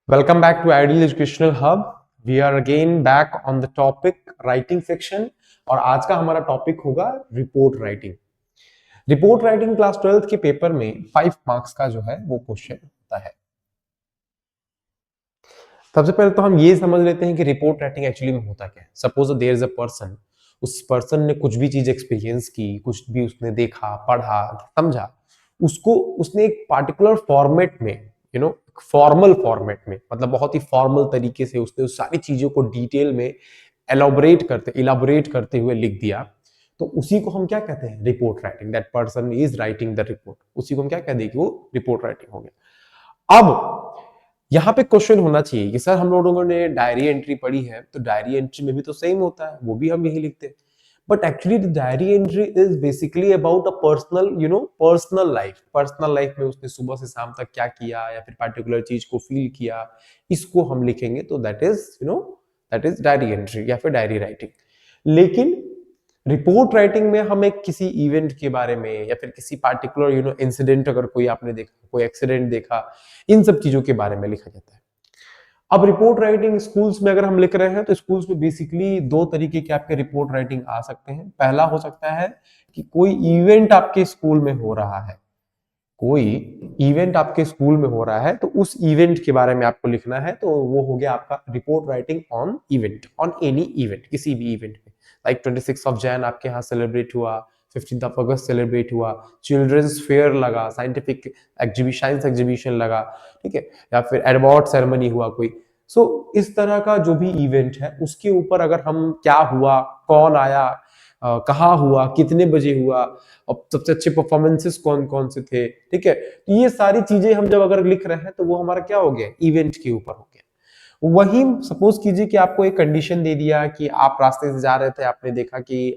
Welcome back to Ideal Educational Hub. We are again back on the topic writing section और आज का हमारा topic होगा report writing. Report writing class 12th के paper में 5 marks का जो है वो क्वेश्चन होता है। सबसे पहले तो हम ये समझ लेते हैं कि रिपोर्ट राइटिंग एक्चुअली में होता क्या है। Suppose there is a person, उस पर्सन ने कुछ भी चीज एक्सपीरियंस की, कुछ भी उसने देखा, पढ़ा, समझा, उसको उसने एक पार्टिकुलर फॉर्मेट में, फॉर्मल फॉर्मेट में, मतलब बहुत ही फॉर्मल तरीके से उसने उस सारी चीजों को डिटेल में इलाबोरेट करते हुए लिख दिया। तो उसी को हम क्या कहते हैं? Report writing. That person is writing the report. उसी को हम क्या कह दें कि वो रिपोर्ट राइटिंग हो गया। अब यहाँ पे क्वेश्चन होना चाहिए कि सर हम लोगों ने डायरी एंट्री पढ़ी है, तो डायरी एंट्री में भी तो सेम होता है, वो भी हम यही लिखते हैं। But actually the diary entry is basically about a personal life में उसने सुबह से शाम तक क्या किया या फिर पर्टिकुलर चीज को फील किया, इसको हम लिखेंगे तो दैट इज डायरी एंट्री या फिर डायरी राइटिंग। लेकिन रिपोर्ट राइटिंग में हम एक किसी इवेंट के बारे में या फिर किसी पार्टिकुलर इंसिडेंट, अगर कोई आपने देखा, कोई एक्सीडेंट देखा, इन सब चीजों के बारे में लिखा जाता है। अब रिपोर्ट राइटिंग स्कूल्स में अगर हम लिख रहे हैं तो स्कूल्स में बेसिकली दो तरीके के आपके रिपोर्ट राइटिंग आ सकते हैं। पहला हो सकता है कि कोई इवेंट आपके स्कूल में हो रहा है, कोई इवेंट आपके स्कूल में हो रहा है, तो उस इवेंट के बारे में आपको लिखना है, तो वो हो गया आपका report writing on event, on any event, किसी भी इवेंट में। लाइक 26 ऑफ जैन आपके यहाँ सेलिब्रेट हुआ, 15th ऑफ अगस्त सेलिब्रेट हुआ, चिल्ड्रंस फेयर लगा, साइंटिफिक साइंस एग्जीबिशन लगा, ठीक है, या फिर अवार्ड सेरेमनी हुआ कोई। सो इस तरह का जो भी इवेंट है उसके ऊपर अगर हम क्या हुआ, कौन आया, कहाँ हुआ, कितने बजे हुआ, और सबसे अच्छे परफॉर्मेंसेस कौन कौन से थे, ठीक है, तो ये सारी चीजें हम जब अगर लिख रहे हैं तो वो हमारा क्या हो गया? इवेंट के ऊपर हो गया। वही सपोज कीजिए कि आपको एक कंडीशन दे दिया कि आप रास्ते से जा रहे थे, आपने देखा कि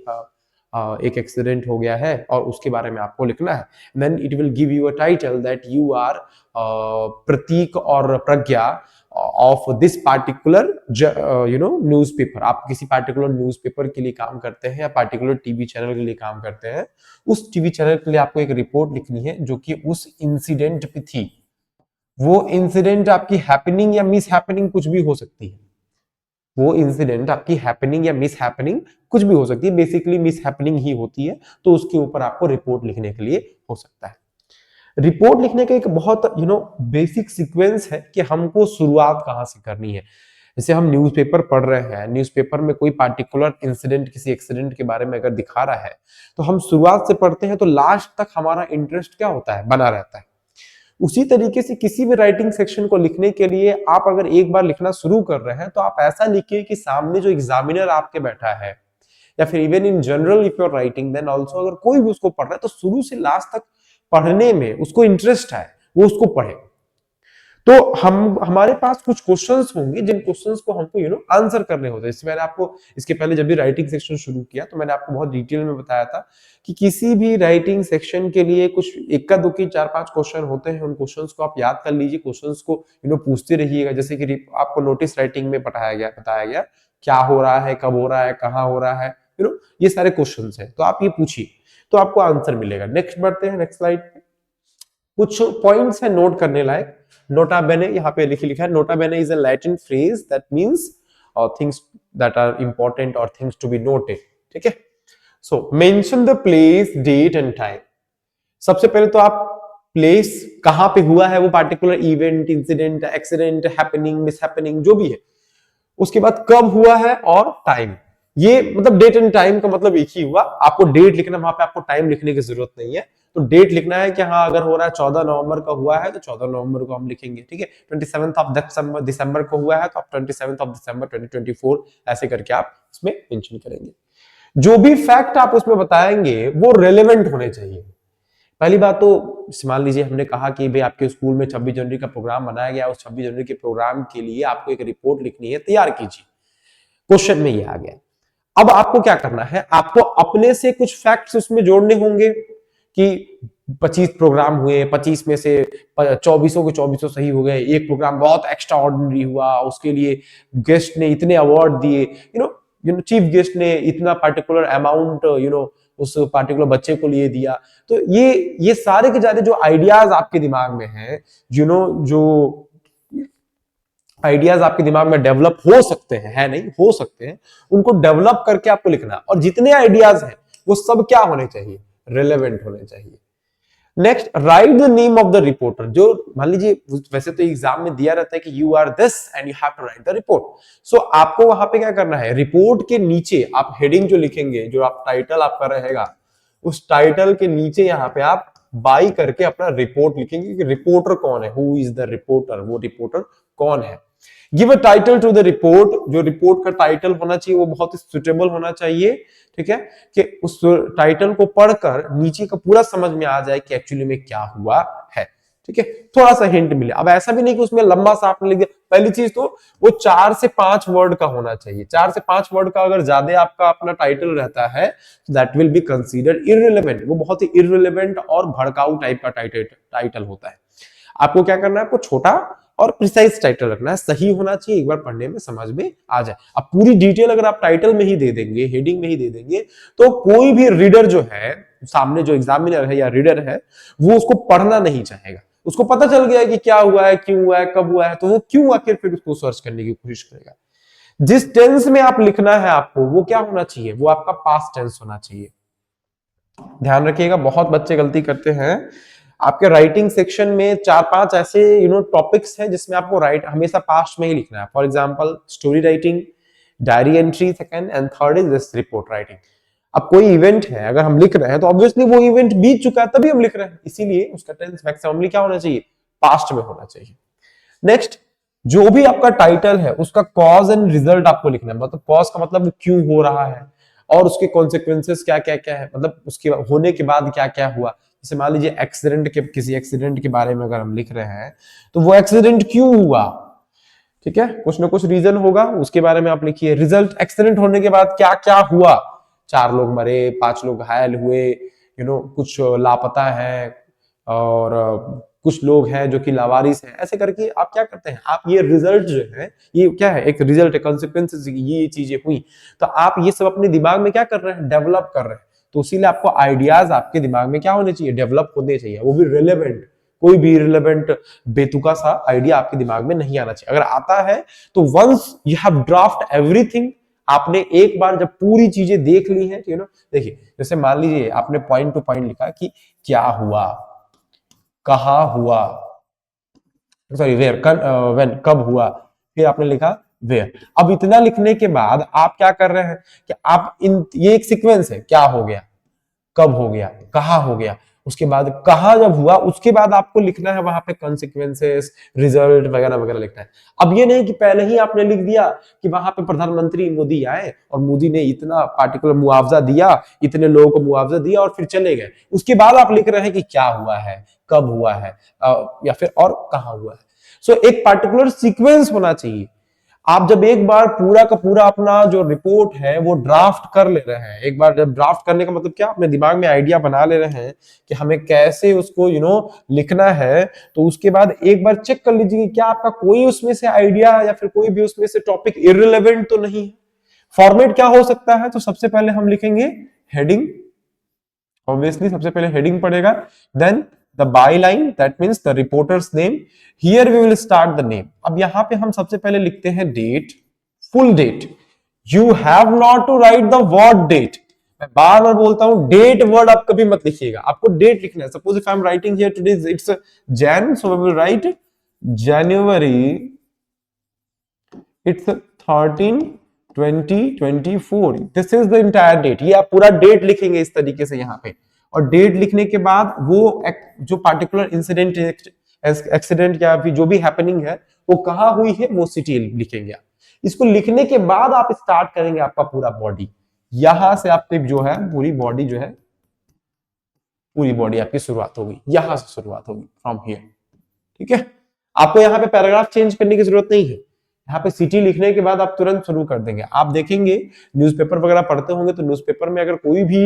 एक एक्सीडेंट हो गया है और उसके बारे में आपको लिखना है। Then it will give you a title that you are Prateek और Pragya of this particular newspaper. आप किसी पार्टिकुलर न्यूज़पेपर के लिए काम करते हैं या पार्टिकुलर टीवी चैनल के लिए काम करते हैं। उस टीवी चैनल के लिए आपको एक रिपोर्ट लिखनी है जो कि उस इंसिडेंट पे थी। वो इंसिडेंट आपकी हैपनिंग या मिस हैपनिंग कुछ भी हो सकती है। वो इंसिडेंट आपकी हैपनिंग या मिस हैपनिंग कुछ भी हो सकती है, बेसिकली मिस हैपनिंग ही होती है, तो उसके ऊपर आपको रिपोर्ट लिखने के लिए हो सकता है। रिपोर्ट लिखने का एक बहुत बेसिक सीक्वेंस है कि हमको शुरुआत कहां से करनी है। जैसे हम न्यूज़पेपर पढ़ रहे हैं, न्यूज़पेपर में कोई पार्टिकुलर इंसिडेंट, किसी एक्सीडेंट के बारे में अगर दिखा रहा है, तो हम शुरुआत से पढ़ते हैं तो लास्ट तक हमारा इंटरेस्ट क्या होता है? बना रहता है। उसी तरीके से किसी भी राइटिंग सेक्शन को लिखने के लिए आप अगर एक बार लिखना शुरू कर रहे हैं तो आप ऐसा लिखिए कि सामने जो एग्जामिनर आपके बैठा है, या फिर even in general if you are writing, then also अगर कोई भी उसको पढ़ रहा है तो शुरू से लास्ट तक पढ़ने में उसको इंटरेस्ट है, वो उसको पढ़े। तो हम हमारे पास कुछ क्वेश्चंस होंगे जिन क्वेश्चंस को हमको आंसर करने होते हैं। जैसे मैंने आपको इसके पहले जब भी राइटिंग सेक्शन शुरू किया तो मैंने आपको बहुत डिटेल में बताया था कि किसी भी राइटिंग सेक्शन के लिए कुछ इक्का दुक्की 4-5 क्वेश्चन होते हैं। उन क्वेश्चंस को आप याद कर लीजिए, क्वेश्चंस को पूछते रहिएगा। जैसे कि आपको नोटिस राइटिंग में बताया गया क्या हो रहा है, कब हो रहा है, कहाँ हो रहा है, ये सारे क्वेश्चन है, तो आप ये पूछिए तो आपको आंसर मिलेगा। नेक्स्ट बढ़ते हैं, नेक्स्ट स्लाइड। कुछ पॉइंट्स है नोट करने लायक। नोटा बेने यहाँ पे लिखा है, nota bene is a Latin phrase that means things that are important और थिंग्स टू बी नोटेड, ठीक है। So mention the place, date and time. सबसे पहले तो आप प्लेस, कहां पे हुआ है वो particular event, incident, accident, happening, miss happening, जो भी है। उसके बाद कब हुआ है और टाइम। ये मतलब डेट एंड टाइम का मतलब एक ही हुआ। आपको डेट लिखना, वहां पे आपको टाइम लिखने की जरूरत नहीं है। तो डेट लिखना है कि हाँ अगर हो रहा है 14 नवंबर का हुआ है तो 14 नवंबर को हम लिखेंगे, ठीक है। 27 ऑफ दिसंबर को हुआ है तो आप 27 ऑफ दिसंबर 2024 ऐसे करके आप इसमें मेंशन करेंगे। जो भी फैक्ट आप उसमें बताएंगे वो रेलेवेंट होने चाहिए। पहली बात तो मान लीजिए हमने कहा कि भाई आपके स्कूल में 26 जनवरी का प्रोग्राम बनाया गया, उस 26 जनवरी के प्रोग्राम के लिए आपको एक रिपोर्ट लिखनी है, तैयार कीजिए। क्वेश्चन में ये आ गया। अब आपको क्या करना है? आपको अपने से कुछ फैक्ट्स उसमें जोड़ने होंगे कि 25 प्रोग्राम हुए, 25 में से 24 के 24 सही हो गए, एक प्रोग्राम बहुत एक्स्ट्रा ऑर्डिनरी हुआ, उसके लिए गेस्ट ने इतने अवार्ड दिए, चीफ गेस्ट ने इतना पर्टिकुलर अमाउंट उस पर्टिकुलर बच्चे को लिए दिया। तो ये सारे के सारे जो आइडियाज आपके दिमाग में हैं, जो आइडियाज आपके दिमाग में डेवलप हो सकते हैं, है नहीं, हो सकते हैं, उनको डेवलप करके आपको लिखना है। और जितने आइडियाज हैं वो सब क्या होने चाहिए, रिलेवेंट होने चाहिए। Next, right the name of the reporter. जो मान लीजिए वैसे तो एग्जाम में दिया रहता है कि you are this and you have to write the report, so आपको वहां पे क्या करना है, रिपोर्ट के नीचे आप हेडिंग जो लिखेंगे, जो आप टाइटल आपका रहेगा, उस टाइटल के नीचे यहाँ पे आप बाई करके अपना रिपोर्ट लिखेंगे कि रिपोर्टर कौन है, हु इज द रिपोर्टर, वो रिपोर्टर कौन है। Give a title to the report. जो रिपोर्ट का टाइटल होना चाहिए वो बहुत ही सुटेबल होना चाहिए, ठीक है, कि उस टाइटल को पढ़कर नीचे का पूरा समझ में आ जाए कि एक्चुअली में क्या हुआ है, ठीक है, थोड़ा सा हिंट मिले। अब ऐसा भी नहीं कि उसमें लंबा सा आपने लिख दिया। पहली चीज तो वो 4 से 5 वर्ड का होना चाहिए। 4 से 5 वर्ड का अगर ज्यादा आपका अपना टाइटल रहता है तो that will be considered irrelevant. वो बहुत ही इररिलेवेंट और भड़काऊ टाइप का टाइटल होता है। आपको क्या करना है, आपको छोटा और प्रिसाइज टाइटल रखना है, सही होना चाहिए, एक बार पढ़ने में समझ में आ जाए। अब पूरी डिटेल अगर आप टाइटल में ही दे देंगे, हेडिंग में ही दे देंगे, तो कोई भी रीडर जो है, सामने जो एग्जामिनर है या रीडर है, वो उसको पढ़ना नहीं चाहेगा। उसको पता चल गया कि क्या हुआ है, क्यों हुआ है, कब हुआ है, तो वो क्यों आखिर फिर उसको सर्च करने की कोशिश करेगा। जिस टेंस में आप लिखना है आपको, वो क्या होना चाहिए, वो आपका पास्ट टेंस होना चाहिए। ध्यान रखिएगा, बहुत बच्चे गलती करते हैं। आपके राइटिंग सेक्शन में 4-5 ऐसे टॉपिक्स हैं जिसमें आपको हमेशा पास्ट में ही लिखना है। For example story writing, diary entry second, and third is this report writing. अब कोई इवेंट है अगर हम लिख रहे हैं तो ऑब्वियसली वो इवेंट बीत चुका है तभी हम लिख रहे हैं, इसीलिए उसका टेंस मैक्सिममली क्या होना चाहिए, पास्ट में होना चाहिए। नेक्स्ट, जो भी आपका टाइटल है उसका कॉज एंड रिजल्ट आपको लिखना है। मतलब कॉज का मतलब वो क्यों हो रहा है और उसके कॉन्सिक्वेंसेस क्या क्या क्या है, मतलब उसके होने के बाद क्या क्या हुआ। जैसे मान लीजिए किसी एक्सीडेंट के बारे में अगर हम लिख रहे हैं तो वो एक्सीडेंट क्यों हुआ, ठीक है, कुछ ना कुछ रीजन होगा, उसके बारे में आप लिखिए। रिजल्ट, एक्सीडेंट होने के बाद क्या क्या हुआ, 4 लोग मरे, 5 लोग घायल हुए, कुछ लापता है और कुछ लोग हैं जो कि लावारिस हैं, ऐसे करके आप क्या करते हैं, आप ये रिजल्ट जो है, ये क्या है, एक रिजल्ट है, कॉन्सिक्वेंसेस, ये चीजें हुई, तो आप ये सब अपने दिमाग में क्या कर रहे हैं, डेवलप कर रहे हैं। तो इसीलिए आपको आइडियाज आपके दिमाग में क्या होने चाहिए, डेवलप होने चाहिए, वो भी रिलेवेंट। कोई भी रिलेवेंट बेतुका सा आइडिया आपके दिमाग में नहीं आना चाहिए। अगर आता है तो once you have draft everything, आपने एक बार जब पूरी चीजें देख ली है, देखिए जैसे मान लीजिए आपने पॉइंट टू पॉइंट लिखा कि क्या हुआ, कहा हुआ, सॉरी वेयर, व्हेन, कब हुआ, फिर आपने लिखा वेयर। अब इतना लिखने के बाद आप क्या कर रहे हैं कि आप ये एक सीक्वेंस है, क्या हो गया, कब हो गया, कहा हो गया, उसके बाद कहा जब हुआ उसके बाद आपको लिखना है वहां पे कॉन्सिक्वेंसेस, रिजल्ट वगैरह वगैरह लिखना है। अब ये नहीं कि पहले ही आपने लिख दिया कि वहां पे प्रधानमंत्री मोदी आए और मोदी ने इतना पार्टिकुलर मुआवजा दिया, इतने लोगों को मुआवजा दिया और फिर चले गए, उसके बाद आप लिख रहे हैं कि क्या हुआ है, कब हुआ है, या फिर और कहा हुआ है। सो एक पार्टिकुलर सीक्वेंस होना चाहिए। आप जब एक बार पूरा का पूरा अपना जो रिपोर्ट है वो ड्राफ्ट कर ले रहे हैं, एक बार जब ड्राफ्ट करने का मतलब क्या, अपने दिमाग में आइडिया बना ले रहे हैं कि हमें कैसे उसको लिखना है, तो उसके बाद एक बार चेक कर लीजिए कि क्या आपका कोई उसमें से आइडिया या फिर कोई भी उसमें से टॉपिक इररिलेवेंट तो नहीं है। फॉर्मेट क्या हो सकता है, तो सबसे पहले हम लिखेंगे हेडिंग, ऑब्वियसली सबसे पहले हेडिंग पड़ेगा, then the byline, that means the reporter's name. Here we will start the name. अब यहां पे हम सबसे पहले लिखते हैं date, full date. You have not to write the word date. मैं बार बार बोलता हूं, डेट वर्ड आप कभी मत लिखिएगा, आपको डेट लिखना है। Suppose if I am writing here today it's Jan, so we will write January, it's 13 2024, this is the entire date। ये आप पूरा डेट लिखेंगे इस तरीके से यहाँ पे, और डेट लिखने के बाद वो जो पार्टिकुलर इंसिडेंट, एक्सीडेंट या फिर जो भी हैपनिंग है वो कहाँ हुई है वो सिटी लिखेंगे आप। इसको लिखने के बाद आप स्टार्ट करेंगे आपका पूरा बॉडी, यहां से आपकी जो है पूरी बॉडी जो है, पूरी बॉडी आपकी शुरुआत होगी, यहां से शुरुआत होगी, फ्रॉम हियर, ठीक है। आपको यहाँ पे पैराग्राफ चेंज करने की जरूरत नहीं है, यहाँ पे सिटी लिखने के बाद आप तुरंत शुरू कर देंगे। आप देखेंगे न्यूज़पेपर वगैरह पढ़ते होंगे तो न्यूज़पेपर में अगर कोई भी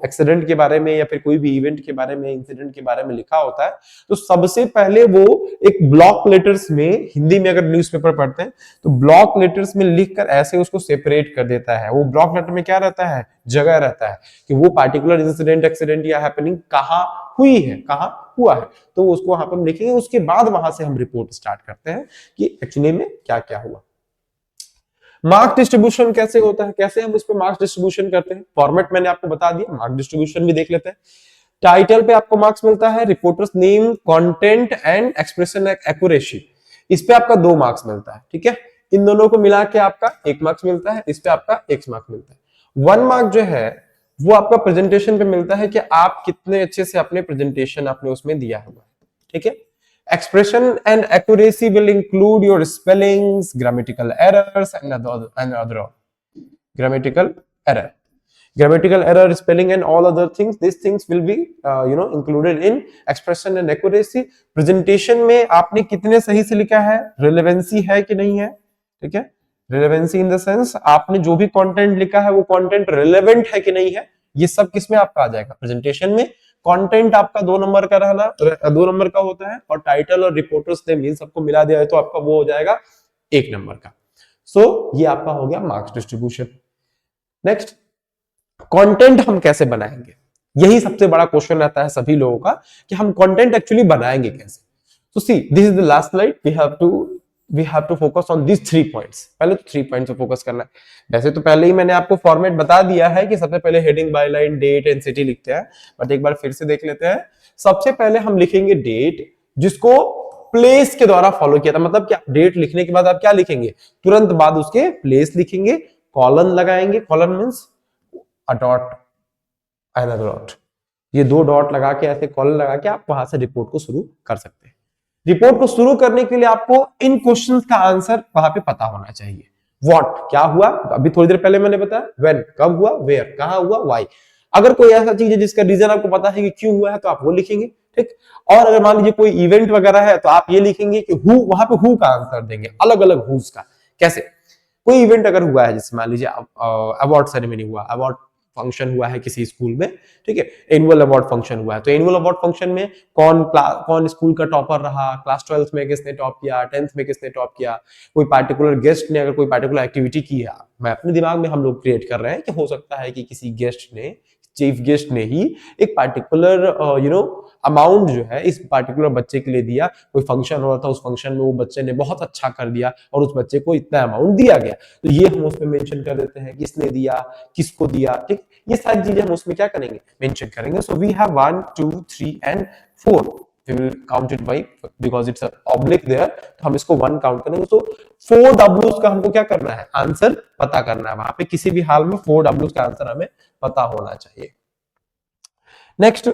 एक्सीडेंट के बारे में या फिर कोई भी इवेंट के बारे में, इंसिडेंट के बारे में लिखा होता है तो सबसे पहले वो एक ब्लॉक लेटर्स में, हिंदी में अगर न्यूज़पेपर पढ़ते हैं तो ब्लॉक लेटर्स में लिखकर ऐसे उसको सेपरेट कर देता है। वो ब्लॉक लेटर में क्या रहता है, जगह रहता है कि वो पार्टिकुलर इंसिडेंट एक्सीडेंट या हैपनिंग कहाँ हुई है, कहाँ हुआ है, तो उसको वहां पर हम लिखेंगे। उसके बाद वहां से हम रिपोर्ट स्टार्ट करते हैं कि एक्चुअली में क्या क्या हुआ। मार्क्स डिस्ट्रीब्यूशन कैसे होता है, कैसे हम इस पे मार्क्स डिस्ट्रीब्यूशन करते हैं, फॉर्मेट मैंने आपको बता दिया, मार्क्स डिस्ट्रीब्यूशन भी देख लेते हैं। टाइटल पे आपको मार्क्स मिलता है, reporters name, content and expression accuracy, इस पे आपका 2 मार्क्स मिलता है, ठीक है। इन दोनों को मिला के आपका 1 मार्क्स मिलता है, इस पे आपका 1 मार्क्स मिलता है। 1 मार्क जो है वो आपका प्रेजेंटेशन पे मिलता है कि आप कितने अच्छे से अपने प्रेजेंटेशन आपने उसमें दिया हुआ है, ठीक है। Expression and accuracy will include your spellings, grammatical errors, and other grammatical error. Grammatical error, spelling, and all other things. These things will be, included in expression and accuracy. Presentation में आपने कितने सही से लिखा है, relevancy है कि नहीं है, ठीक है। Relevancy in the sense आपने जो भी content लिखा है वो content relevant है कि नहीं है, ये सब किसमें आपका आ जाएगा, प्रेजेंटेशन में। कंटेंट आपका 2 नंबर का रहना, 2 नंबर का होता है, और टाइटल और रिपोर्टर्स नेम इन सबको मिला दिया है तो आपका वो हो जाएगा 1 नंबर का। सो ये आपका हो गया मार्क्स डिस्ट्रीब्यूशन। नेक्स्ट, कंटेंट हम कैसे बनाएंगे, यही सबसे बड़ा क्वेश्चन रहता है सभी लोगों का कि हम कंटेंट एक्चुअली बनाएंगे कैसे। तो see, this is the last slide, we have to focus on these 3 points। पहले तो 3 पॉइंट्स पे फोकस करना है। वैसे तो पहले ही मैंने आपको फॉर्मेट बता दिया है कि सबसे पहले heading, byline, date and city लिखते हैं, बट एक बार फिर से देख लेते हैं। सबसे पहले हम लिखेंगे डेट, जिसको प्लेस के द्वारा फॉलो किया था। मतलब क्या, डेट लिखने के बाद आप क्या लिखेंगे, तुरंत बाद उसके प्लेस लिखेंगे, कॉलन लगाएंगे, colon means a dot, another dot, ये 2 डॉट लगा के, ऐसे कॉलन लगा के आप वहां से रिपोर्ट को शुरू कर सकते हैं। रिपोर्ट को शुरू करने के लिए आपको इन क्वेश्चंस का आंसर वहां पे पता होना चाहिए। व्हाट, क्या हुआ, अभी थोड़ी देर पहले मैंने बताया। व्हेन, कब हुआ। वेयर, कहां हुआ। व्हाई, अगर कोई ऐसा चीज है जिसका रीजन आपको पता है कि क्यों हुआ है तो आप वो लिखेंगे, ठीक। और अगर मान लीजिए कोई इवेंट वगैरह है तो आप ये लिखेंगे कि हु, वहां पे हु का आंसर देंगे, अलग अलग हुज का। कैसे, कोई इवेंट अगर हुआ है, जैसे मान लीजिए अवार्ड सेरेमनी हुआ, अवार्ड फंक्शन हुआ है किसी स्कूल में, ठीक है, एनुअल अवार्ड फंक्शन हुआ है, तो एनुअल अवार्ड फंक्शन में कौन स्कूल का टॉपर रहा, क्लास 12th में किसने टॉप किया, 10th में किसने टॉप किया, कोई पार्टिकुलर गेस्ट ने अगर कोई पार्टिकुलर एक्टिविटी की है, मैं अपने दिमाग में हम लोग क्रिएट कर रहे हैं कि हो सकता है कि किसी गेस्ट ने, चीफ गेस्ट ने ही एक पार्टिकुलर अमाउंट जो है इस पार्टिकुलर बच्चे के लिए दिया। कोई फंक्शन हो रहा था, उस फंक्शन में वो बच्चे ने बहुत अच्छा कर दिया और उस बच्चे को इतना अमाउंट दिया गया, तो ये हम उसमें मेंशन कर देते हैं, किसने दिया, किसको दिया, ठीक। ये सारी चीजें हम उसमें क्या करेंगे, मेंशन करेंगे। So we have 1 2 3 and 4, we will count it by because it's a oblique there, तो हम इसको 1 काउंट करेंगे। तो 4 W's का हमको क्या करना है, आंसर पता करना है। वहां पे किसी भी हाल में 4 W's का आंसर हमें पता होना चाहिए। Next,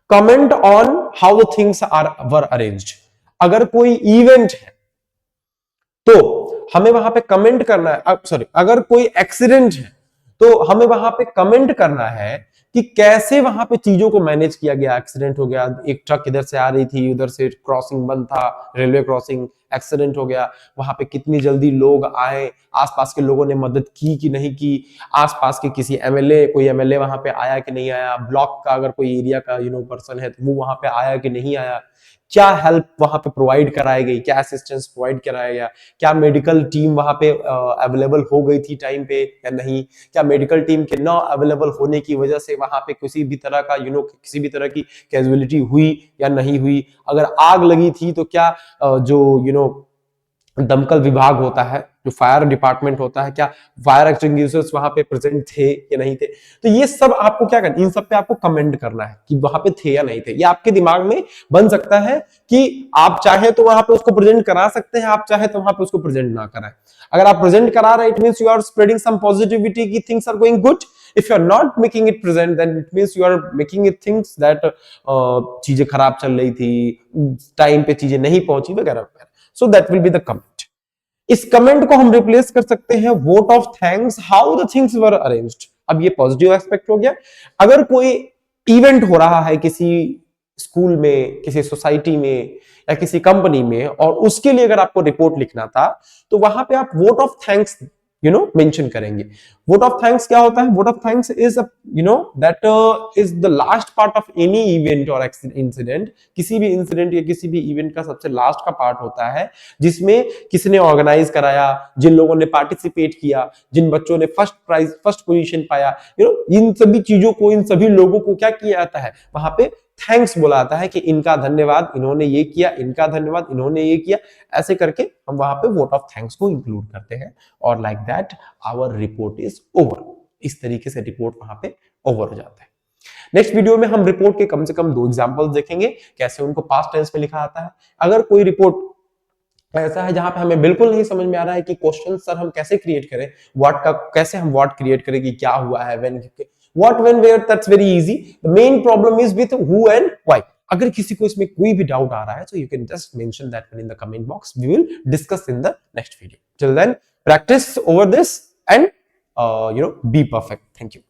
comment on how the things were arranged. अगर कोई इवेंट है तो हमें वहां पे कमेंट करना है, सॉरी, अगर कोई एक्सीडेंट है तो हमें वहां पे कमेंट करना है कि कैसे वहां पे चीजों को मैनेज किया गया। एक्सीडेंट हो गया, एक ट्रक इधर से आ रही थी, उधर से क्रॉसिंग बंद था, रेलवे क्रॉसिंग, एक्सीडेंट हो गया, वहां पे कितनी जल्दी लोग आए, आसपास के लोगों ने मदद की कि नहीं की, आसपास के किसी एमएलए, कोई एमएलए वहां पे आया कि नहीं आया, ब्लॉक का अगर कोई एरिया का पर्सन है तो वो वहां पे आया कि नहीं आया, क्या हेल्प वहां पे प्रोवाइड कराई गई, क्या असिस्टेंस प्रोवाइड कराया गया, क्या मेडिकल टीम वहां पे अवेलेबल हो गई थी टाइम पे या नहीं, क्या मेडिकल टीम के न अवेलेबल होने की वजह से वहां पे किसी भी तरह का किसी भी तरह की कैजुअलिटी हुई या नहीं हुई, अगर आग लगी थी तो क्या जो दमकल विभाग होता है, जो फायर डिपार्टमेंट होता है, क्या फायर एक्सटिंग्विशर्स वहां पे प्रेजेंट थे या नहीं थे। तो ये सब आपको क्या करना, इन सब पे आपको कमेंट करना है कि वहां पे थे या नहीं थे। ये आपके दिमाग में बन सकता है कि आप चाहे तो वहां पे उसको प्रेजेंट करा सकते हैं, आप चाहे तो वहां पे उसको प्रेजेंट ना कराएं। अगर आप प्रेजेंट करा रहे, it means you are spreading some positivity कि things are going good. If you are not making it present, then it means you are making it things that चीजें खराब चल रही थी, टाइम पे चीजें नहीं पहुंची वगैरह वगैरह। So that will be the comment. इस कमेंट को हम रिप्लेस कर सकते हैं vote of thanks, how the things were arranged. अब ये पॉजिटिव एस्पेक्ट हो गया। अगर कोई इवेंट हो रहा है किसी स्कूल में, किसी सोसाइटी में या किसी कंपनी में, और उसके लिए अगर आपको रिपोर्ट लिखना था तो वहां पे आप वोट ऑफ थैंक्स मेंशन करेंगे। वोट ऑफ थैंक्स क्या होता है? Vote of thanks is that is the last part of any event और इंसिडेंट। किसी भी इंसिडेंट या किसी भी इवेंट का सबसे लास्ट का पार्ट होता है जिसमें किसने ऑर्गेनाइज कराया, जिन लोगों ने पार्टिसिपेट किया, जिन बच्चों ने फर्स्ट प्राइज फर्स्ट पोजीशन पाया, इन सभी चीजों को, इन सभी लोगों को क्या किया जाता है? वहां पे थैंक्स बोला जाता है कि इनका धन्यवाद, इन्होंने ये किया, इनका धन्यवाद, इन्होंने ये किया। ऐसे करके हम वहां पे वोट ऑफ थैंक्स को इंक्लूड करते हैं और like that our report is over. इस तरीके से रिपोर्ट वहां पे ओवर हो जाता है। नेक्स्ट वीडियो में हम रिपोर्ट के कम से कम 2 एग्जांपल्स देखेंगे, कैसे उनको पास्ट टेंस में लिखा जाता है। अगर कोई रिपोर्ट ऐसा है जहां पे हमें बिल्कुल नहीं समझ में आ रहा है कि क्वेश्चन सर हम कैसे क्रिएट करें, व्हाट का कैसे हम व्हाट क्रिएट करें, कि क्या हुआ है, when, what, when, where, that's very easy. The main problem is with who and why. अगर किसी को इसमें कोई भी डाउट आ रहा है तो you can just mention that one in the comment box, we will discuss in the next video. Till then practice over this and be perfect. Thank you.